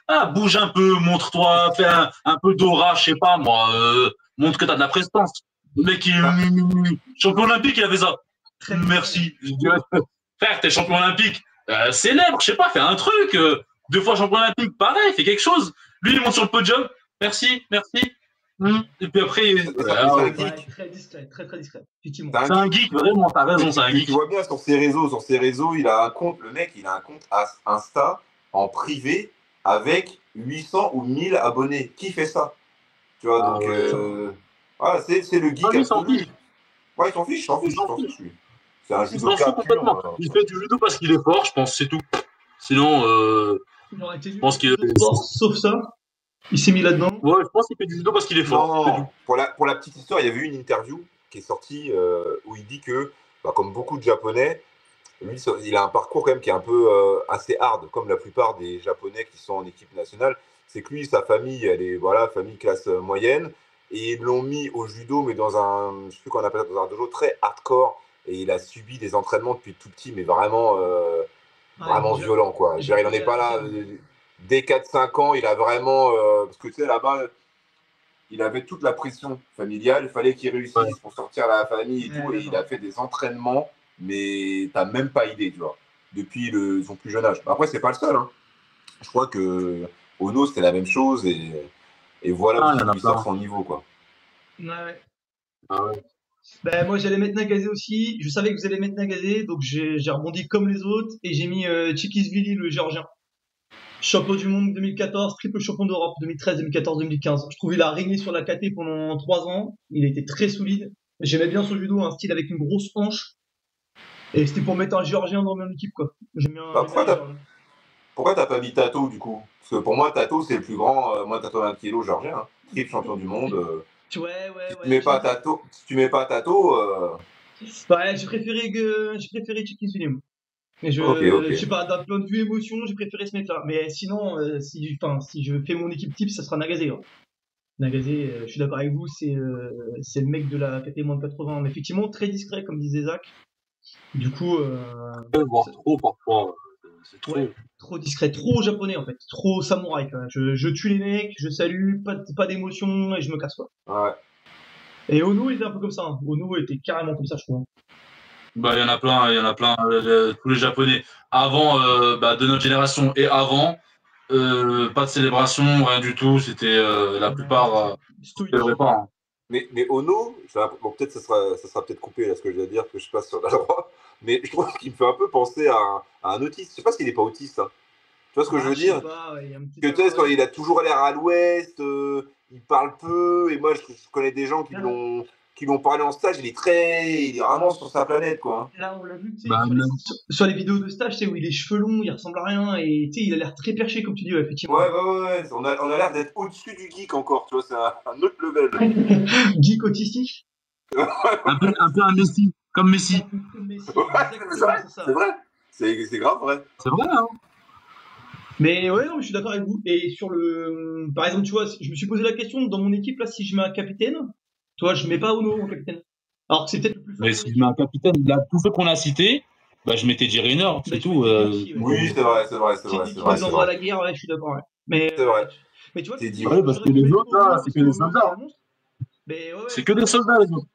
Ah, bouge un peu, montre-toi, fais un peu d'aura, je sais pas, moi. Montre que t'as de la prestance. Le mec, bah, champion olympique, il avait ça. Très discret. Merci. Je dis, ouais, frère, t'es champion olympique. Célèbre, je sais pas, fais un truc. 2 fois champion olympique, pareil, fais quelque chose. Lui, il monte sur le podium. Merci, merci. Et puis après, c'est un Ouais, geek. très discret, très discret, effectivement. C'est c'est un geek, vraiment, t'as raison, c'est un tu geek. vois bien sur ses réseaux, il a un compte, le mec, il a un compte Insta en privé avec 800 ou 1000 abonnés. Qui fait ça? Tu vois, Ah donc, ouais. voilà, c'est le Ah, geek lui, il s'en absolu. fiche. Ouais, il s'en fiche, il s'en Il fiche, il s'en s'en fiche. fiche, lui. C'est un Il s'en judoka fout complètement. pur. Il fait du judo parce qu'il est fort, je pense, c'est tout. Sinon, Il aurait été je nul pense dans qu'il. tous les sports, sauf ça. Il s'est mis là-dedans. Ouais, je pense qu'il fait du judo parce qu'il est fort, c'est tout. Non, pour la petite histoire, il y avait eu une interview qui est sortie où il dit que, bah, comme beaucoup de Japonais, lui, il a un parcours quand même qui est un peu assez hard, comme la plupart des Japonais qui sont en équipe nationale. C'est que lui, sa famille, elle est voilà, famille classe moyenne, et ils l'ont mis au judo, mais dans un, je sais plus qu'on appelle ça, dans un dojo très hardcore, et il a subi des entraînements depuis tout petit, mais vraiment, Ouais, vraiment violent, quoi. Je veux dire, il n'en est pas là. Dès 4-5 ans, il a vraiment, parce que tu sais, là-bas, il avait toute la pression familiale, il fallait qu'il Ouais. réussisse pour sortir à la famille et tout, et il d'accord. a fait des entraînements, mais t'as même pas idée, tu vois, depuis son plus jeune âge. Après, c'est pas le seul, hein. Je crois que Ono, c'était la même chose, et voilà Ah, il y en a où il sort plein. son niveau, quoi. Ouais. Ah ouais. Ben, moi, j'allais mettre Nagase aussi. Je savais que vous allez mettre Nagase, donc j'ai rebondi comme les autres et j'ai mis Chikisvili, le géorgien. Champion du monde 2014, triple champion d'Europe 2013, 2014, 2015. Je trouve qu'il a régné sur la KT pendant 3 ans. Il a été très solide. J'aimais bien son judo, un style avec une grosse hanche. Et c'était pour mettre un géorgien dans mon équipe, quoi. J'aime bien, Bah, j'aime bien les géorgiens. pourquoi t'as pas mis Tato, du coup? Parce que pour moi, Tato, c'est le plus grand, moins de 80 kilos géorgien, hein. Triple champion du monde. Ouais, Si tu ouais, mets j'ai pas dit. Tato, si tu mets pas Tato, Ouais, j'ai préféré Chikisvili, moi. Mais ok, je sais ok. pas, d'un point de vue émotion, j'ai préféré ce mec-là. Mais sinon, si je fais mon équipe type, ça sera Nagase, hein. Nagase, je suis d'accord avec vous, c'est le mec de la KT moins de 80. Mais effectivement, très discret, comme disait Zach. Du coup, Voire trop parfois. C'est trop. ouais, trop discret, trop japonais en fait, trop samouraï. Quoi. Je tue les mecs, je salue, pas d'émotion et je me casse quoi. Ouais. Et Ono était un peu comme ça. Hein. Ono était carrément comme ça, je trouve. Bah, il y en a plein, il y en a plein. Tous les Japonais, avant, de notre génération et avant, pas de célébration, rien du tout. C'était la plupart ne célébraient Stoïque. pas. Hein. Mais Ono, bon, peut-être ça sera peut-être coupé là ce que je vais dire, que je passe sur la droite, mais je trouve qu'il me fait un peu penser à un autiste. Je sais pas s'il n'est pas autiste, hein. Tu vois ce que je veux Je sais dire? pas, ouais, il y a un petit Que tu sais, il a toujours l'air à l'ouest, il parle peu, et moi je connais des gens qui l'ont parlé en stage, il est vraiment sur sa planète, quoi. Là, on l'a vu, tu sais, Bah, sur les vidéos de stage, tu sais, où il a les cheveux longs, il ressemble à rien, et tu sais, il a l'air très perché, comme tu dis, ouais, effectivement. Ouais. On a l'air d'être au-dessus du geek encore, tu vois, c'est un autre level. Geek autistique. un peu un Messi, comme Messi. Comme Messi, Ouais, exactement, c'est ça. c'est vrai. C'est grave vrai. C'est vrai, hein. Mais ouais, non, mais je suis d'accord avec vous. Et sur le, par exemple, tu vois, je me suis posé la question dans mon équipe là, si je mets un capitaine, tu vois, je mets pas Ono en capitaine. Alors que c'est peut-être le plus fort. Mais si je mets un capitaine, là, tous ceux qu'on a cités, bah, je mettais Teddy Riner, c'est Bah, je tout. mets Teddy aussi, ouais. Oui, c'est vrai, c'est vrai, c'est vrai, Teddy c'est qui vrai, les c'est envoie à vrai. la guerre, ouais, je suis d'accord, ouais. Mais, C'est vrai. mais tu vois, Teddy, j'aurais parce pu que les mettre autres, là, Ono c'est parce que des Ono, soldats. c'est un monstre. Mais ouais, C'est que des soldats, les autres.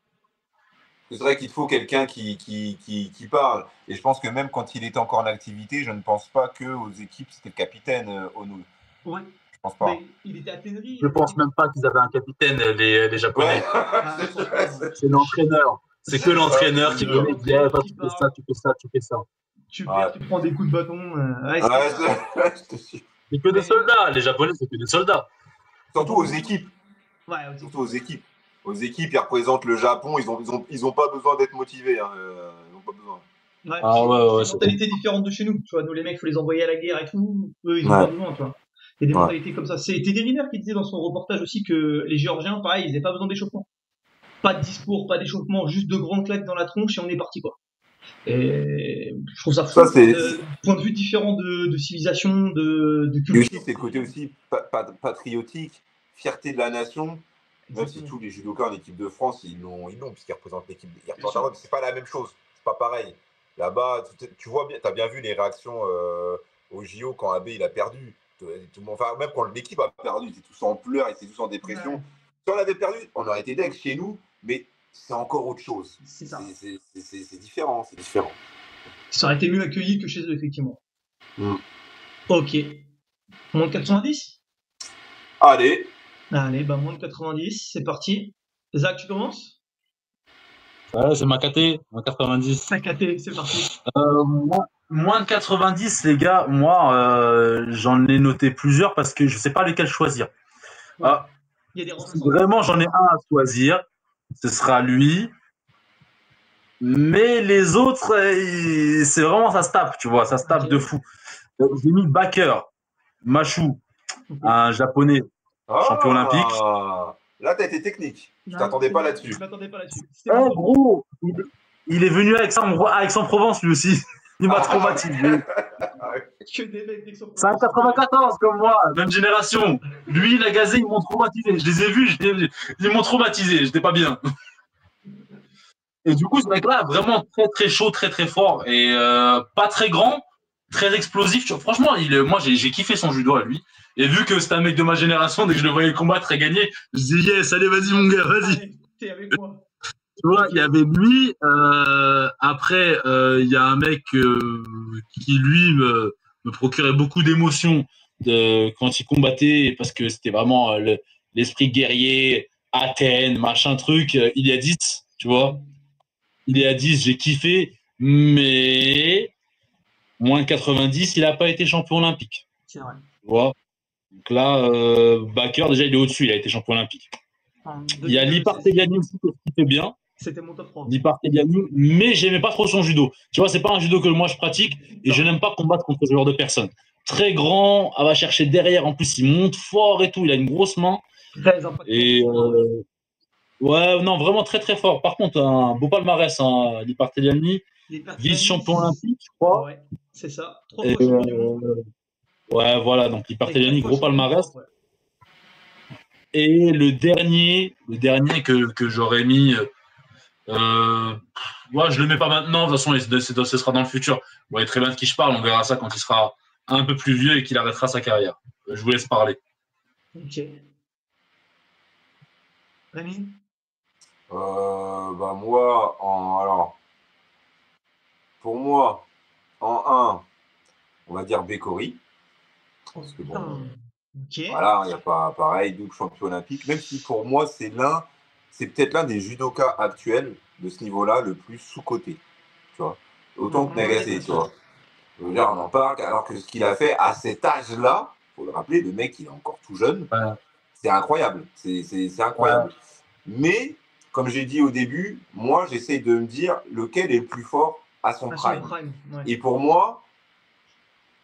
C'est vrai qu'il te faut quelqu'un qui parle. Et je pense que même quand il était encore en activité, je ne pense pas qu'aux équipes, c'était le capitaine Ono. Ouais. Je pense pas. Mais il était à Tenerife. Je pense même pas qu'ils avaient un capitaine, les Japonais. Ouais. Ah, je pense pas. C'est l'entraîneur. C'est que l'entraîneur qui c'est venait sûr. dire, eh, vas-y, tu fais ça, tu fais ça, tu fais ça. Tu Ouais. perds, tu prends des coups de bâton. Ouais, c'était Ouais, ça. je te suis. C'est que des soldats. Les Japonais, c'est que des soldats. Surtout aux équipes. Ouais, Surtout aux équipes. aux équipes, ils représentent le Japon, ils ont pas besoin d'être motivés. Hein, ils n'ont pas besoin. Ouais, Ah ouais, c'est une mentalité différente de chez nous. Tu vois, nous, les mecs, faut les envoyer à la guerre et tout. Eux, ils ont Ouais. pas besoin, tu vois. Il y a des Ouais. mentalités comme ça. C'est Teddy Riner qui disait dans son reportage aussi que les Géorgiens, pareil, ils n'avaient pas besoin d'échauffement. Pas de discours, pas d'échauffement, juste de grandes claques dans la tronche et on est parti, quoi. Et je trouve ça fou, Ça, c'est. point de vue différent de civilisation, de Et culture. aussi, c'est le côté aussi patriotique, fierté de la nation. Même si tous les judokas en équipe de France, ils l'ont, puisqu'ils représentent l'équipe. Ils représentent, c'est pas la même chose. C'est pas pareil. Là-bas, tu vois bien, tu as bien vu les réactions au JO quand Abe il a perdu. Enfin, même quand l'équipe a perdu, ils étaient tous en pleurs, ils étaient tous en dépression. Ouais. Si on avait perdu, on aurait été dingue chez nous, mais c'est encore autre chose. C'est ça. C'est différent, c'est différent. Ça aurait été mieux accueilli que chez eux, effectivement. Mm. Ok. Moins de 90 ? Allez. Allez, bah moins de 90, c'est parti. Zach, tu commences ? Ouais, c'est ma KT, moins 90. Sakaté, c'est parti. Moins de 90, les gars, moi, j'en ai noté plusieurs parce que je sais pas lesquels choisir. Ouais. Ah, Il y a des si remplaçants. vraiment j'en ai un à choisir, ce sera lui. Mais les autres, c'est vraiment, ça se tape, tu vois, ça se tape Ok. de fou. J'ai mis Baker, Machou, Ok. un japonais, champion olympique. Là, t'as été technique. Je Non, t'attendais pas Je là-dessus. m'attendais pas là-dessus. Eh gros, il est venu avec Aix-en-Provence lui aussi. Il m'a traumatisé. Que des mecs d'Aix-en-Provence. C'est un 94 comme moi, même génération. Lui, la gazée, ils m'ont traumatisé. Je les ai vus, ils m'ont traumatisé. J'étais pas bien. Et du coup, ce mec-là, vraiment très très chaud, très très fort et pas très grand, très explosif. Franchement, moi j'ai kiffé son judo à lui. Et vu que c'était un mec de ma génération, dès que je le voyais combattre et gagner, je dis yes, allez, vas-y mon gars, vas-y. Allez, t'es avec moi. Tu vois, il y avait lui. Après, il y a un mec qui lui me procurait beaucoup d'émotions quand il combattait parce que c'était vraiment l'esprit guerrier, Athènes, machin truc. Il y a 10, tu vois. Il est à 10, j'ai kiffé, mais moins de 90, il n'a pas été champion olympique. C'est vrai. Tu vois. Donc là, Baker, déjà, il est au-dessus, il a été champion olympique. Il y a Liparteliani aussi qui fait bien. C'était mon top 3. Liparteliani, mais j'aimais pas trop son judo. Tu vois, c'est pas un judo que moi je pratique et je n'aime pas combattre contre ce genre de personnes. Très grand, elle va chercher derrière, en plus il monte fort et tout, il a une grosse main. Très impactant. Et ouais, non, vraiment très très fort. Par contre, un beau palmarès, hein, Liparteliani, vice-champion olympique, je crois. Ouais, c'est ça. 3 fois champion du monde. Ouais, voilà, donc Liparteliani, gros palmarès. Ouais. Et le dernier que j'aurais mis, ouais, je le mets pas maintenant, de toute façon, ce sera dans le futur. Vous voyez très bien de qui je parle, on verra ça quand il sera un peu plus vieux et qu'il arrêtera sa carrière. Je vous laisse parler. Ok. Rémi ? Bah moi, alors, pour moi, en 1, on va dire Bécori. Parce que bon, okay. Voilà, il n'y a pas pareil, double champion olympique. Même si pour moi, c'est peut-être l'un des judokas actuels de ce niveau-là le plus sous-coté. Tu vois, autant que Nagase, tu vois. Je veux dire, on en parle, alors que ce qu'il a fait à cet âge-là, il faut le rappeler, le mec, il est encore tout jeune. Ouais. C'est incroyable. C'est incroyable. Ouais. Mais, comme j'ai dit au début, moi, j'essaie de me dire lequel est le plus fort à son prime. Ouais. Et pour moi,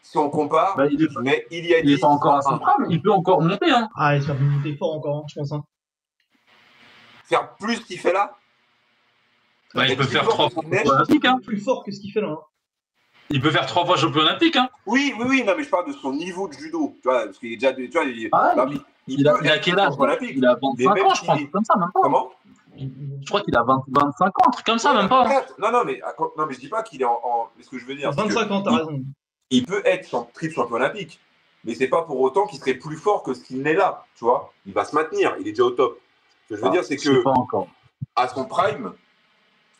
si on compare, mais il y a il n'est pas encore à son prime, il peut encore monter. Hein. Ah, il peut monter fort encore, je pense. Hein. Faire plus qu'il fait là. Bah, il peut faire 3 fois champion olympique. Hein. Plus fort que ce qu'il fait là. Hein. Il peut faire 3 fois champion olympique. Hein. Oui, non, mais je parle de son niveau de judo. Tu vois, parce qu'il est déjà. Tu vois, il a quel âge? Il a 25 ans, je pense, comme ça, même pas. Comment? Je crois qu'il a 25 ans, un truc comme ça, même pas. Non, mais je dis pas qu'il est en. Ce que je veux dire. 25 ans, t'as raison. Il peut être triple champion olympique, mais c'est pas pour autant qu'il serait plus fort que ce qu'il n'est là. Tu vois, il va se maintenir, il est déjà au top. Ce que je veux dire, c'est que à son prime,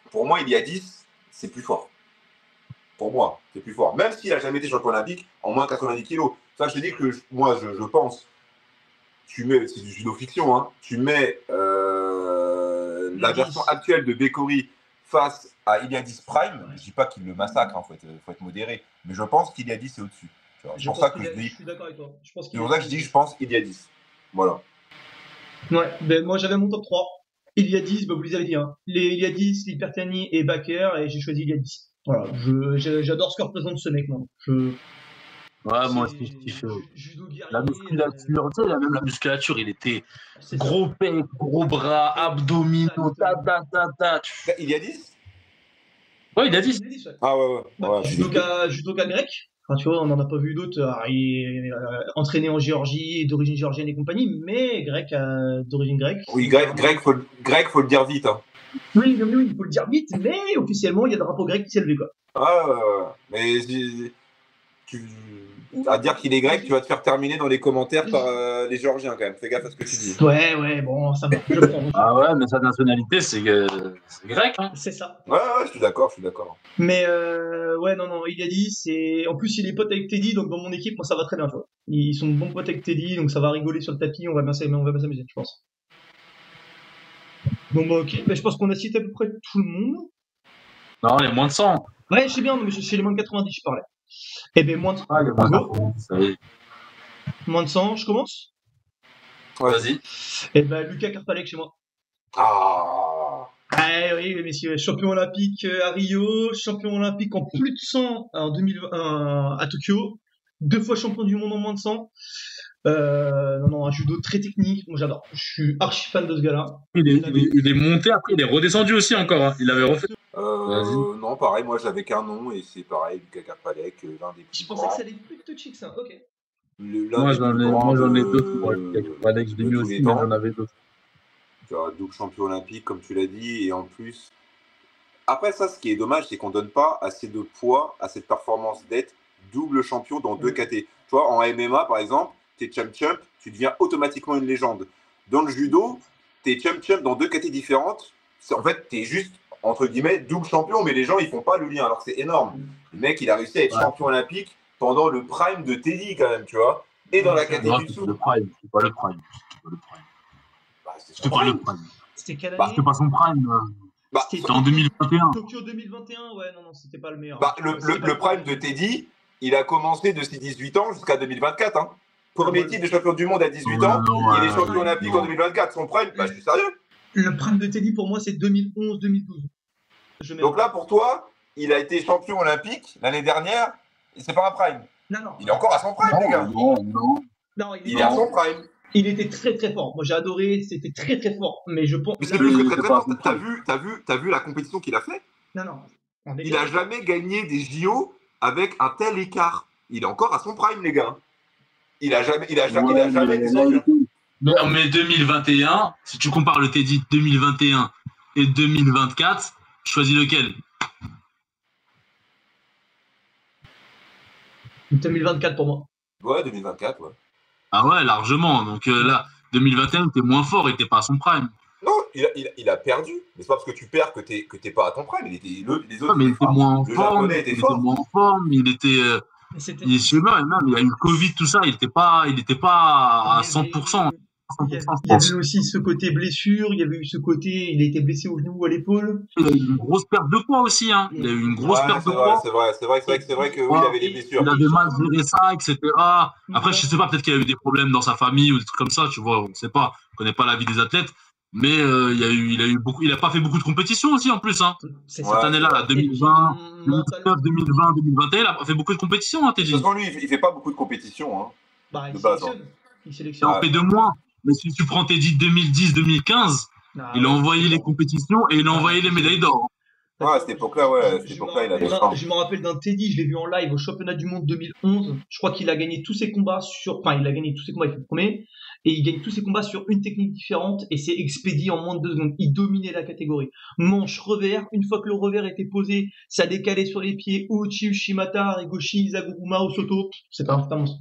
pour moi, il y a 10, c'est plus fort. Pour moi, c'est plus fort. Même s'il n'a jamais été champion olympique, en moins de 90 kilos. Ça, je te dis que moi, je pense, c'est du judo fiction, hein, tu mets la version actuelle de Bécori face à Iliadis Prime. Je ne dis pas qu'il le massacre, il faut être modéré, mais je pense qu'Iliadis est au-dessus. C'est pour ça que je dis. Je suis d'accord avec toi. C'est pour ça que je dis que je pense Iliadis. Voilà. Ouais, ben moi j'avais mon top 3. Iliadis, bah, vous les avez dit, hein. Les Iliadis, Lipertiani et Baker, et j'ai choisi Iliadis. Voilà, j'adore ce que représente ce mec, moi. Ouais, moi aussi, C'est je kiffe. judo La guerrier, musculature, tu sais, même la musculature, il était c'est ça. gros pecs, gros bras, abdominaux, ta. Il y a 10. Ouais, il a dit. Iliadis, ouais. Ah ouais. Bah, judoka grec. Enfin, tu vois, on n'en a pas vu d'autres. Il est entraîné en Géorgie, d'origine géorgienne et compagnie, mais grec, d'origine grecque. Oui, grec, faut le dire vite. Hein. Oui, il faut le dire vite, mais officiellement, il y a le drapeau grec qui s'est levé, quoi. Ah, mais à dire qu'il est grec, tu vas te faire terminer dans les commentaires par les Géorgiens quand même. Fais gaffe à ce que tu dis. Ouais, bon, ça va, je prends. Ah ouais, mais sa nationalité, c'est grec, hein. C'est ça. Ouais, je suis d'accord. Mais ouais, non, il a dit, c'est. En plus, il est pote avec Teddy, donc dans mon équipe, moi, ça va très bien, tu vois. Ils sont bons potes avec Teddy, donc ça va rigoler sur le tapis, on va bien s'amuser, je pense. Bon, bah, ok. Bah, je pense qu'on a cité à peu près tout le monde. Non, les moins de 100. Ouais, je sais bien, mais c'est les moins de 90, je parlais. Eh ben, moins de 100. Ah, les moins de 90, ça y est. Moins de 100, je commence. Ouais. Vas-y. Eh ben, Lucas Karpalek chez moi. Ah. Ah oui, messieurs, champion olympique à Rio, champion olympique en plus de 100 en 2020 à Tokyo, 2 fois champion du monde en moins de 100. Non, un judo très technique, moi j'adore. Je suis archi fan de ce gars-là. Il est monté, après il est redescendu aussi encore. Hein. Il avait refait. Non, pareil, moi j'avais qu'un nom et c'est pareil, Lucas Karpalek, l'un des plus Je pensais que ça allait être plus touchy que ça, ok. Moi j'en ai d'autres. Lucas Karpalek, je l'ai mis aussi, mais j'en avais d'autres. Tu as double champion olympique, comme tu l'as dit, et en plus. Après, ça, ce qui est dommage, c'est qu'on donne pas assez de poids à cette performance d'être double champion dans 2 KT. Tu vois, en MMA, par exemple, t'es champ, tu deviens automatiquement une légende. Dans le judo, t'es champ dans 2 KT différentes. En fait, t'es juste, entre guillemets, double champion, mais les gens, ils font pas le lien, alors que c'est énorme. Le mec, il a réussi à être champion olympique pendant le prime de Teddy, quand même, tu vois. Et dans la KT du dessous. C'est pas le prime. Bah, C'était pas le prime. C'était quelle année C'était pas son prime. C'était en 2021. Tokyo 2021, ouais, non, c'était pas le meilleur. Le prime de Teddy, il a commencé de ses 18 ans jusqu'à 2024. Hein. Premier titre de champion du monde à 18 ans, il est champion olympique en 2024. Son prime, je suis sérieux. Le prime de Teddy, pour moi, c'est 2011-2012. Donc là, pour toi, il a été champion olympique l'année dernière, et c'est pas un prime. Non. Il est encore à son prime, les gars. Non, il est à son prime. Il était très très fort. Moi j'ai adoré, c'était très très fort. Mais je pense. Mais c'est plus que très très fort. T'as vu la compétition qu'il a fait? Non. Il a jamais gagné des JO avec un tel écart. Il est encore à son prime, les gars. Il a jamais descendu. Mais 2021, si tu compares le Teddy 2021 et 2024, choisis lequel? 2024 pour moi. Ouais, 2024, ouais. Ah ouais, largement. Donc là, 2021, il était moins fort, il était pas à son prime. Non, il a perdu. Mais c'est pas parce que tu perds que t'es pas à ton prime. Les autres, mais il était moins en forme. Il était moins en forme. Il était. Il je sais pas, même, il y a eu le Covid, tout ça. Il était pas à 100%. Il y avait aussi ce côté blessure, il y avait eu ce côté, il a été blessé au genou ou à l'épaule. Il a eu une grosse perte de poids aussi, hein. Il a eu une grosse perte de poids. C'est vrai que oui, il avait des blessures. Il avait mal géré ça, etc. Après, je sais pas, peut-être qu'il a eu des problèmes dans sa famille ou des trucs comme ça, tu vois, on sait pas, on connaît pas la vie des athlètes. Mais il a pas fait beaucoup de compétitions aussi en plus, hein. Cette année-là, là, 2020, 2019, 2020, 2021, il a pas fait beaucoup de compétitions, hein, Teddy. De toute façon, lui, il fait pas beaucoup de compétitions, hein. Bah, il sélectionne. Il en fait de moins. Mais si tu prends Teddy 2010-2015, il a envoyé les compétitions et il a envoyé les médailles d'or. Ouais, à cette époque-là, il avait faim. Je me rappelle d'un Teddy, je l'ai vu en live au championnat du monde 2011. Je crois qu'il a gagné tous ses combats il a gagné tous ses combats, il fait le premier. Et il gagne tous ses combats sur une technique différente et c'est expédié en moins de 2 secondes. Il dominait la catégorie. Manche, revers. Une fois que le revers était posé, ça décalait sur les pieds. Uchi, Ushimata, Rigoshi, Zaguruma, Osoto. C'est un monstre.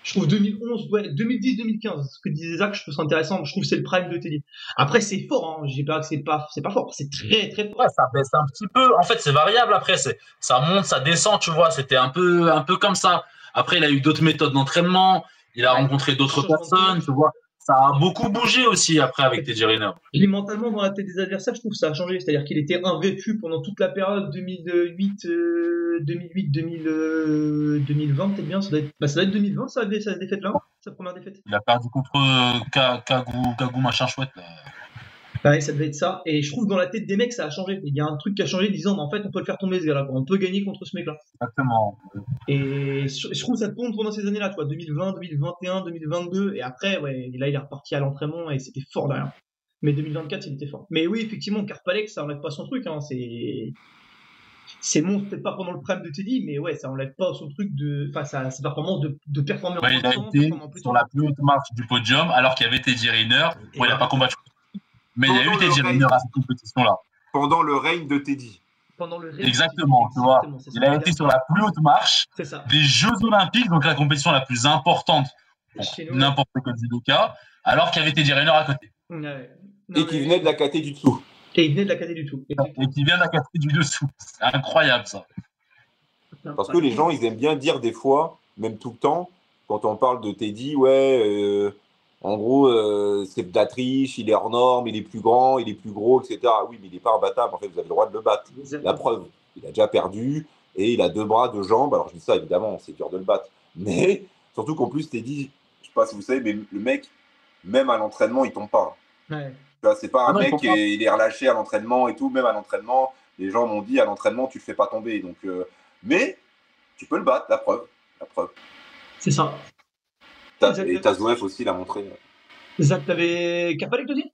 Je trouve 2011, 2010-2015, ce que disait Zach, je trouve ça intéressant. Je trouve que c'est le prime de Teddy. Après, c'est fort, hein. Je dis pas que c'est pas fort. C'est très, très fort. Ouais, ça baisse un petit peu. En fait, c'est variable après. Ça monte, ça descend, tu vois. C'était un peu comme ça. Après, il a eu d'autres méthodes d'entraînement. Il a rencontré d'autres personnes, tu vois. Ça a beaucoup bougé aussi après avec Teddy Riner. Il est mentalement dans la tête des adversaires, je trouve que ça a changé. C'est-à-dire qu'il était invaincu pendant toute la période 2020, peut-être bien. Ça doit être 2020, sa défaite-là, sa première défaite. Il a perdu contre Kagou machin chouette. Là. Ouais, ça devait être ça. Et je trouve dans la tête des mecs, ça a changé. Il y a un truc qui a changé disant, mais en fait, on peut le faire tomber ce gars-là, quoi. On peut gagner contre ce mec-là. Exactement. Et je trouve que ça tourne pendant ces années-là, tu vois, 2020, 2021, 2022. Et après, ouais, là, il est reparti à l'entraînement et c'était fort derrière. Mais 2024, il était fort. Mais oui, effectivement, Karpalek, ça enlève pas son truc, hein. C'est bon, peut-être pas pendant le prime de Teddy, mais ouais, ça enlève pas son truc de, sa performance de performer en Ouais, il a temps, été performer en plus sur la plus haute marche du podium, alors qu'il y avait Teddy Riner. Bon, il n'a pas combattu. Mais il y a eu Teddy Riner à cette compétition-là. Pendant le règne de Teddy. Pendant le règne Exactement, tu vois. Il a été sur la plus haute marche des Jeux Olympiques, donc la compétition la plus importante pour n'importe quel judoka, alors qu'il y avait Teddy Riner à côté. Ouais. Et qui venait de la caté du dessous. Et il venait de la caté du dessous. Et qui vient de la caté du dessous. C'est incroyable, ça. Parce que les gens, ils aiment bien dire des fois, même tout le temps, quand on parle de Teddy, ouais, en gros, c'est de la triche, il est hors norme, il est plus grand, il est plus gros, etc. Oui, mais il n'est pas imbattable. En fait, vous avez le droit de le battre. La preuve, il a déjà perdu et il a 2 bras, 2 jambes. Alors, je dis ça, évidemment, c'est dur de le battre. Mais surtout qu'en plus, Teddy, je ne sais pas si vous savez, mais le mec, même à l'entraînement, il tombe pas. Ouais. C'est pas un mec qui il est relâché à l'entraînement et tout. Même à l'entraînement, les gens m'ont dit à l'entraînement, tu ne le fais pas tomber. Donc, mais tu peux le battre, la preuve. C'est ça. Et Tazouev aussi l'a montré. Zach, t'avais Karpalek aussi?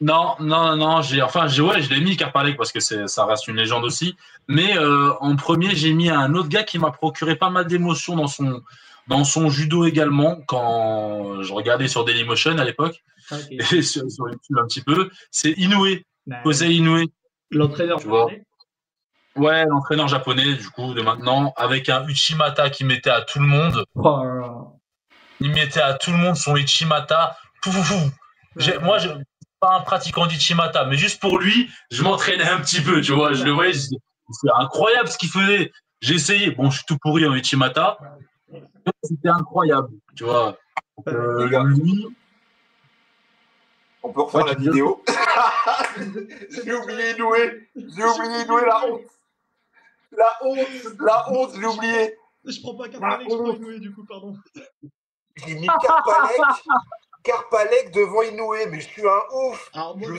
Non, je l'ai mis Karpalek parce que ça reste une légende aussi. Mais en premier, j'ai mis un autre gars qui m'a procuré pas mal d'émotions dans son judo également, quand je regardais sur Dailymotion à l'époque, et sur YouTube un petit peu. C'est Inoue, Kosei Inoue. L'entraîneur, tu vois. Ouais, l'entraîneur japonais, du coup, de maintenant, avec un Uchimata qui mettait à tout le monde. Il mettait à tout le monde son Uchimata. Moi, je suis pas un pratiquant d'Ichimata, mais juste pour lui, je m'entraînais un petit peu, tu vois. Je le voyais, c'est incroyable ce qu'il faisait. J'ai essayé. Bon, je suis tout pourri en Ichimata. C'était incroyable, tu vois. Les gars, lui... on peut refaire la vidéo. J'ai oublié Inoue, la honte. La honte, j'ai oublié. Je prends pas Karpalek, je prends Inoue, du coup, pardon. J'ai mis Karpalek devant Inoue, mais je suis un ouf. Alors, moi,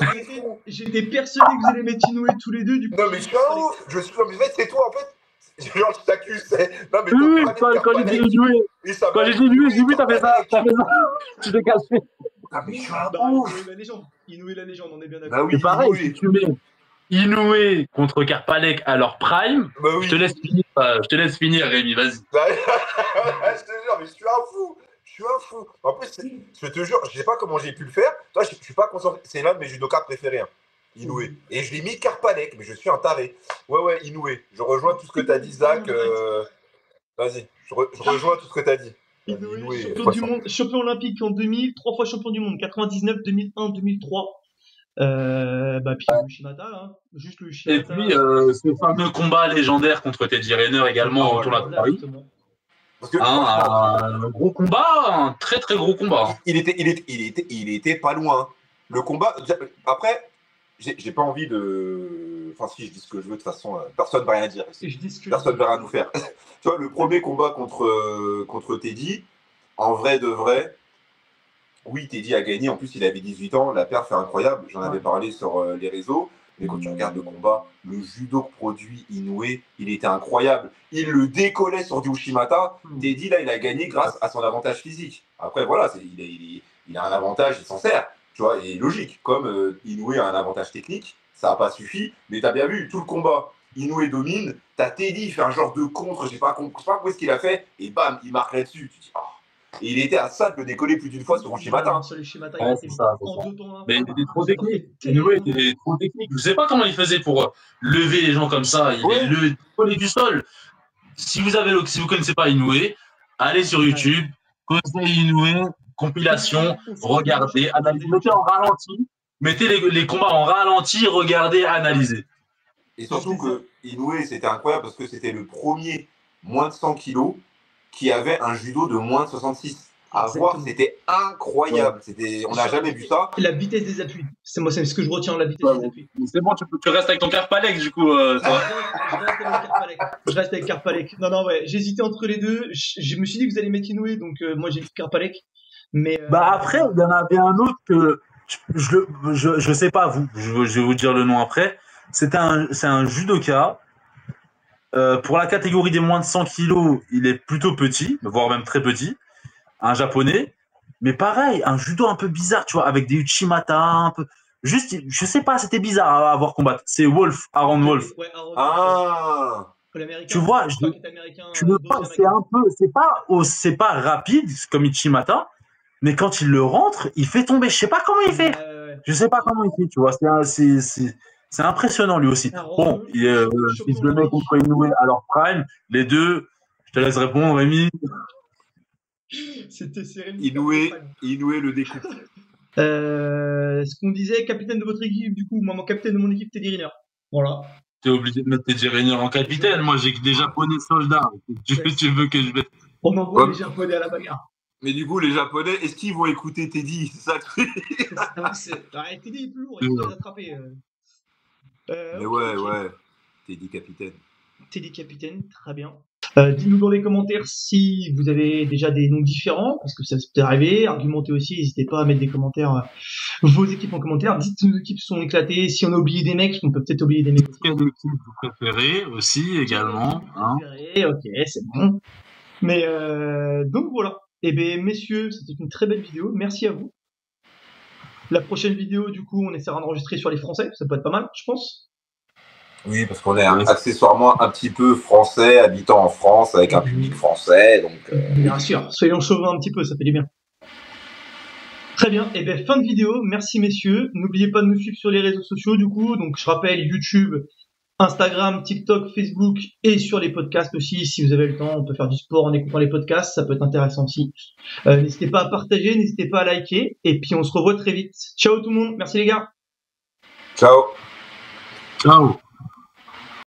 j'étais persuadé que vous allez mettre Inoue tous les deux, du coup. Non, mais je suis un ouf. Je suis en fait, c'est toi, en fait. Genre, je t'accuse. Non, mais oui, quand j'ai dit Inoue, j'ai vu, t'as fait ça. Tu t'es caché. Non, mais je suis un ouf. Inoue la légende, on est bien d'accord. Bah oui, c'est pareil, si tu mets Inoue contre Karpalek à leur prime, bah oui. je te laisse finir, Rémi, vas-y. Je te jure, mais je suis un fou. En plus, je te jure, je sais pas comment j'ai pu le faire. Toi, je suis pas concentré. C'est l'un de mes judokas préférés, hein, Inoue. Et je l'ai mis Karpalek, mais je suis un taré. Ouais, Inoue. Je rejoins tout ce que tu as dit, Zach. Vas-y, je rejoins tout ce que tu as dit. Inoue, champion du monde, champion olympique en 2000, 3 fois champion du monde, 99, 2001, 2003. Puis Uchimata, hein. Juste le Uchimata. Et puis, ce fameux combat légendaire contre Teddy Riner également autour de Paris. Un gros combat, un très très gros combat. Il était pas loin. Le combat. Après, j'ai pas envie de. Enfin, si je dis ce que je veux, de toute façon, personne ne va rien dire. Personne ne va rien nous faire. Tu vois, le premier combat contre Teddy, en vrai de vrai. Oui, Teddy a gagné. En plus, il avait 18 ans. La perf est incroyable. J'en avais parlé sur les réseaux. Mais quand tu regardes le combat, le judo que produit Inoue, il était incroyable. Il le décollait sur du Uchimata. Teddy, là, il a gagné grâce à son avantage physique. Après, voilà, il a un avantage, il s'en sert. Tu vois, et logique. Comme Inoue a un avantage technique, ça n'a pas suffi. Mais tu as bien vu, tout le combat, Inoue domine. Tu as Teddy, il fait un genre de contre. Je sais pas quoi est-ce qu'il a fait. Et bam, il marque là-dessus. Tu te dis, oh. Et il était à ça de le décoller plus d'une fois sur Uchimata. Ouais, c'est ça. Mais il était trop technique. Inoue était trop technique. Je ne sais pas comment il faisait pour lever les gens comme ça. Il le décollait du sol. Si vous connaissez pas Inoue, allez sur YouTube, Kosei Inoue, compilation, regardez, analysez, mettez en ralenti, mettez les combats en ralenti, regardez, analysez. Et surtout que Inoue, c'était incroyable parce que c'était le premier moins de 100 kilos qui avait un judo de moins de 66. À voir, c'était incroyable. On n'a jamais vu ça. La vitesse des appuis. C'est ce que je retiens, la vitesse des appuis. C'est bon, tu restes avec ton Karpalek, du coup. Je reste avec Karpalek. Non, ouais. J'hésitais entre les deux. Je me suis dit que vous allez mettre Inoue, donc moi j'ai dit Karpalek. Mais après, il y en avait un autre je sais pas, je vais vous dire le nom après. C'est un judoka. Pour la catégorie des moins de 100 kilos, il est plutôt petit, voire même très petit. Un japonais. Mais pareil, un judo un peu bizarre, tu vois, avec des uchimata, un peu. Juste, je sais pas, c'était bizarre à voir combattre. C'est Wolf, Aaron Wolf. Ouais, Aaron Wolf, Ah, l'américain. Tu vois, Je crois qu'il est américain, tu le vois, c'est un peu, c'est pas rapide comme Ichimata, mais quand il le rentre, il fait tomber. Je sais pas comment il fait. Je sais pas comment il fait, tu vois. C'est impressionnant lui aussi. Bon, si je le mets contre Inoue à leur prime, les deux, je te laisse répondre, Rémi. C'était serré. Inoue le découpe. Ce qu'on disait, capitaine de votre équipe, du coup, moi, capitaine de mon équipe, Teddy Riner. Voilà. T'es obligé de mettre Teddy Riner en capitaine. Moi, j'ai que des Japonais soldats. Tu veux que je mette. On envoie les Japonais à la bagarre. Mais du coup, les Japonais, est-ce qu'ils vont écouter Teddy? C'est ça le truc. Teddy est plus lourd, il faut les attraper. Mais ouais. Teddy capitaine. Teddy capitaine, très bien. Dites-nous dans les commentaires si vous avez déjà des noms différents, parce que ça peut arriver. Argumentez aussi, n'hésitez pas à mettre des commentaires, vos équipes en commentaire. Dites si nos équipes sont éclatées, si on a oublié des mecs, parce qu'on peut peut-être oublier des mecs aussi. Quelle équipe vous préférez aussi, également. Hein. Ok, c'est bon. Mais donc voilà. Eh bien, messieurs, c'était une très belle vidéo. Merci à vous. La prochaine vidéo, du coup, on essaiera d'enregistrer sur les Français. Ça peut être pas mal, je pense. Oui, parce qu'on est accessoirement un petit peu français, habitant en France, avec un public français. Donc, Bien sûr, soyons chauvins un petit peu, ça fait du bien. Très bien, et bien fin de vidéo, merci messieurs. N'oubliez pas de nous suivre sur les réseaux sociaux du coup. Donc je rappelle YouTube, Instagram, TikTok, Facebook et sur les podcasts aussi. Si vous avez le temps, on peut faire du sport en écoutant les podcasts, ça peut être intéressant aussi. N'hésitez pas à partager, n'hésitez pas à liker. Et puis on se revoit très vite. Ciao tout le monde, merci les gars. Ciao. Ciao.